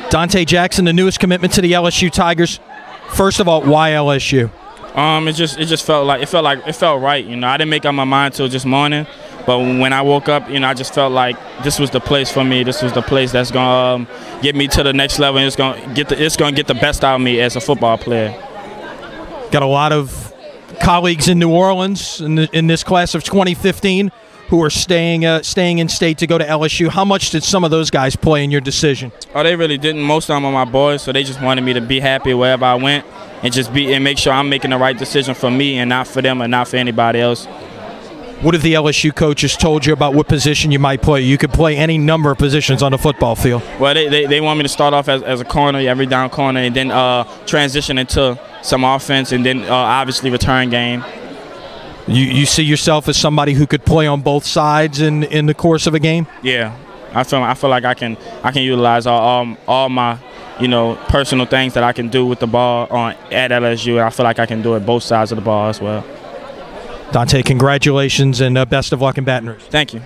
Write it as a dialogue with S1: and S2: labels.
S1: Donte Jackson, the newest commitment to the LSU Tigers. First of all, why LSU?
S2: It just felt right. You know, I didn't make up my mind till this morning, but when I woke up, you know, I just felt like this was the place for me. This was the place that's gonna get me to the next level. And it's gonna get the best out of me as a football player.
S1: Got a lot of colleagues in New Orleans in this class of 2015 who are staying in state to go to LSU. How much did some of those guys play in your decision?
S2: Oh, they really didn't. Most of them are my boys, so they just wanted me to be happy wherever I went and make sure I'm making the right decision for me and not for them and not for anybody else.
S1: What have the LSU coaches told you about what position you might play? You could play any number of positions on the football field.
S2: Well, they want me to start off as a corner, every down corner, and then transition into some offense, and then obviously return game.
S1: You see yourself as somebody who could play on both sides in the course of a game?
S2: Yeah, I feel like I can utilize all my personal things that I can do with the ball at LSU, and I feel like I can do it both sides of the ball as well.
S1: Donte, congratulations and best of luck in Baton Rouge.
S2: Thank you.